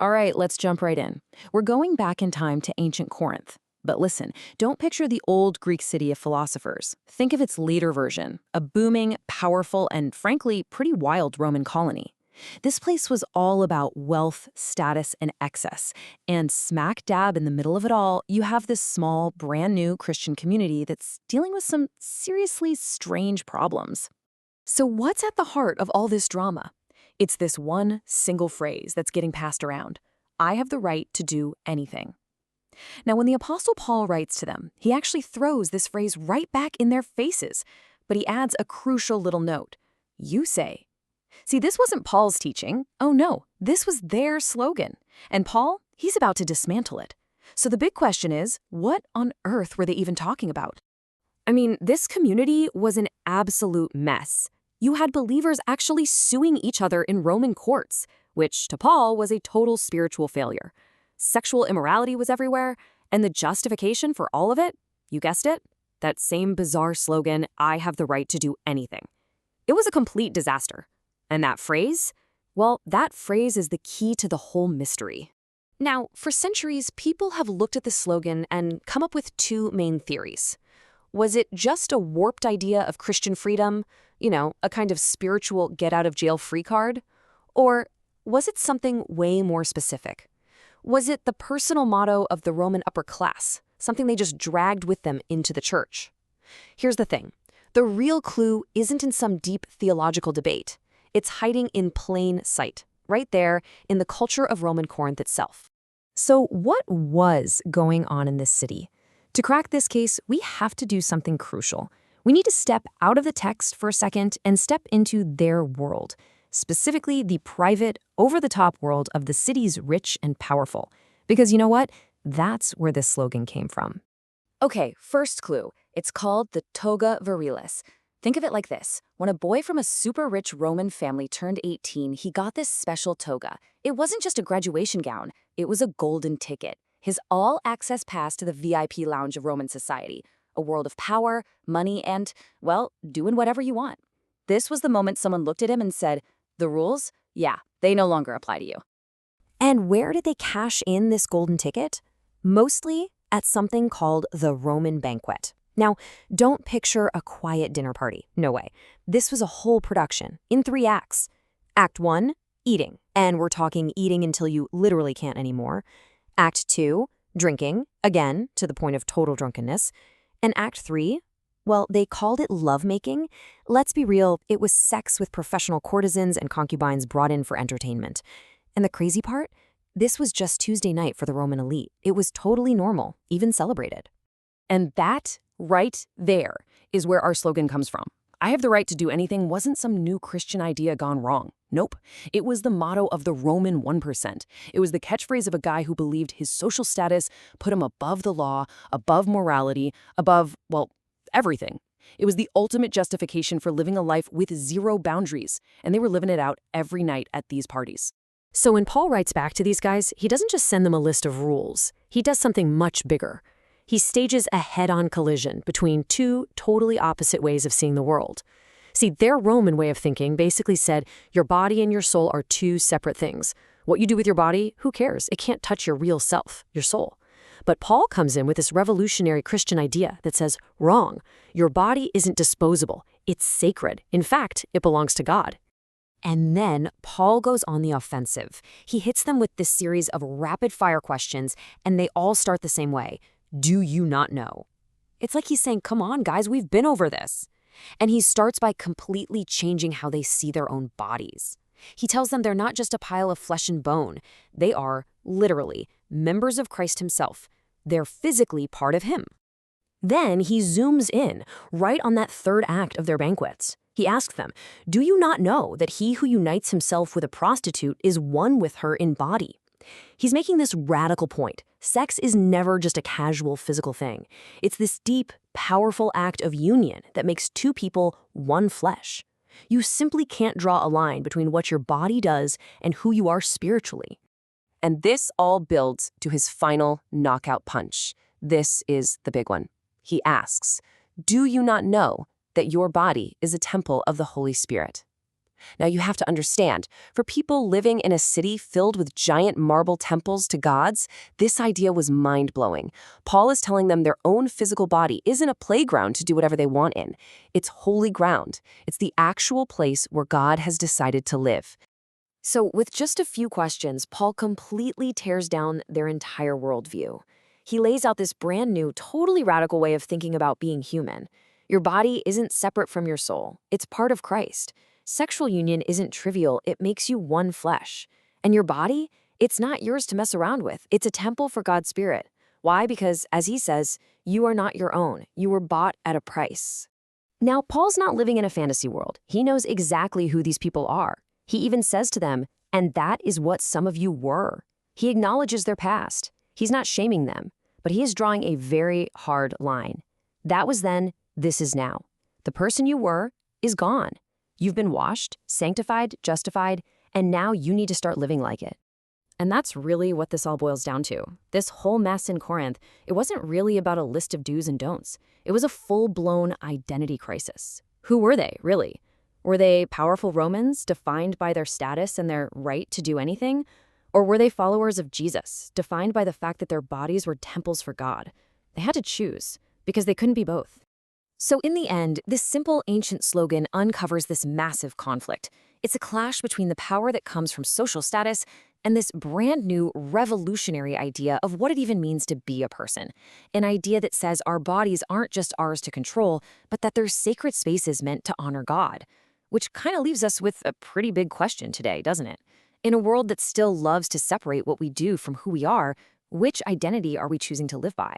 All right, let's jump right in. We're going back in time to ancient Corinth. But listen, don't picture the old Greek city of philosophers. Think of its later version, a booming, powerful, and frankly, pretty wild Roman colony. This place was all about wealth, status, and excess. And smack dab in the middle of it all, you have this small, brand new Christian community that's dealing with some seriously strange problems. So what's at the heart of all this drama? It's this one single phrase that's getting passed around. I have the right to do anything. Now, when the Apostle Paul writes to them, he actually throws this phrase right back in their faces, but he adds a crucial little note. You say. See, this wasn't Paul's teaching. Oh no, this was their slogan. And Paul, he's about to dismantle it. So the big question is, what on earth were they even talking about? I mean, this community was an absolute mess. You had believers actually suing each other in Roman courts, which to Paul was a total spiritual failure. Sexual immorality was everywhere, and the justification for all of it, you guessed it, that same bizarre slogan, I have the right to do anything. It was a complete disaster. And that phrase? Well, that phrase is the key to the whole mystery. Now, for centuries, people have looked at the slogan and come up with two main theories. Was it just a warped idea of Christian freedom, a kind of spiritual get-out-of-jail-free card? Or was it something way more specific? Was it the personal motto of the Roman upper class, something they just dragged with them into the church? Here's the thing. The real clue isn't in some deep theological debate. It's hiding in plain sight, right there in the culture of Roman Corinth itself. So what was going on in this city? To crack this case, we have to do something crucial. We need to step out of the text for a second and step into their world, specifically the private, over-the-top world of the city's rich and powerful. Because you know what? That's where this slogan came from. Okay, first clue. It's called the toga virilis. Think of it like this. When a boy from a super rich Roman family turned 18, he got this special toga. It wasn't just a graduation gown. It was a golden ticket. His all-access pass to the VIP lounge of Roman society. A world of power, money, and, well, doing whatever you want. This was the moment someone looked at him and said, the rules? Yeah, they no longer apply to you. And where did they cash in this golden ticket? Mostly at something called the Roman banquet. Now, don't picture a quiet dinner party. No way. This was a whole production in 3 acts. Act 1, eating. And we're talking eating until you literally can't anymore. Act 2, drinking, again, to the point of total drunkenness. And Act 3, well, they called it lovemaking. Let's be real, it was sex with professional courtesans and concubines brought in for entertainment. And the crazy part? This was just Tuesday night for the Roman elite. It was totally normal, even celebrated. And that, right there, is where our slogan comes from. I have the right to do anything wasn't some new Christian idea gone wrong. Nope. It was the motto of the Roman 1%. It was the catchphrase of a guy who believed his social status put him above the law, above morality, above, well, everything. It was the ultimate justification for living a life with zero boundaries, and they were living it out every night at these parties. So when Paul writes back to these guys, he doesn't just send them a list of rules. He does something much bigger. He stages a head-on collision between two totally opposite ways of seeing the world. See, their Roman way of thinking basically said your body and your soul are two separate things. What you do with your body, who cares? It can't touch your real self, your soul. But Paul comes in with this revolutionary Christian idea that says, wrong, your body isn't disposable. It's sacred. In fact, it belongs to God. And then Paul goes on the offensive. He hits them with this series of rapid-fire questions, and they all start the same way. Do you not know? It's like he's saying, come on, guys, we've been over this. And he starts by completely changing how they see their own bodies. He tells them they're not just a pile of flesh and bone. They are, literally, members of Christ himself. They're physically part of him. Then he zooms in, right on that third act of their banquets. He asks them, do you not know that he who unites himself with a prostitute is one with her in body? He's making this radical point. Sex is never just a casual physical thing. It's this deep, powerful act of union that makes two people one flesh. You simply can't draw a line between what your body does and who you are spiritually. And this all builds to his final knockout punch. This is the big one. He asks, do you not know that your body is a temple of the Holy Spirit? Now, you have to understand, for people living in a city filled with giant marble temples to gods, this idea was mind-blowing. Paul is telling them their own physical body isn't a playground to do whatever they want in. It's holy ground. It's the actual place where God has decided to live. So, with just a few questions, Paul completely tears down their entire worldview. He lays out this brand new, totally radical way of thinking about being human. Your body isn't separate from your soul, it's part of Christ. Sexual union isn't trivial, it makes you one flesh. And your body, it's not yours to mess around with, it's a temple for God's Spirit. Why? Because, as he says, you are not your own, you were bought at a price. Now, Paul's not living in a fantasy world. He knows exactly who these people are. He even says to them, and that is what some of you were. He acknowledges their past. He's not shaming them, but he is drawing a very hard line. That was then, this is now. The person you were is gone. You've been washed, sanctified, justified, and now you need to start living like it. And that's really what this all boils down to. This whole mess in Corinth, it wasn't really about a list of do's and don'ts. It was a full-blown identity crisis. Who were they, really? Were they powerful Romans, defined by their status and their right to do anything? Or were they followers of Jesus, defined by the fact that their bodies were temples for God? They had to choose, because they couldn't be both. So in the end, this simple ancient slogan uncovers this massive conflict. It's a clash between the power that comes from social status and this brand new revolutionary idea of what it even means to be a person. An idea that says our bodies aren't just ours to control, but that they're sacred spaces meant to honor God. Which kind of leaves us with a pretty big question today, doesn't it? In a world that still loves to separate what we do from who we are, which identity are we choosing to live by?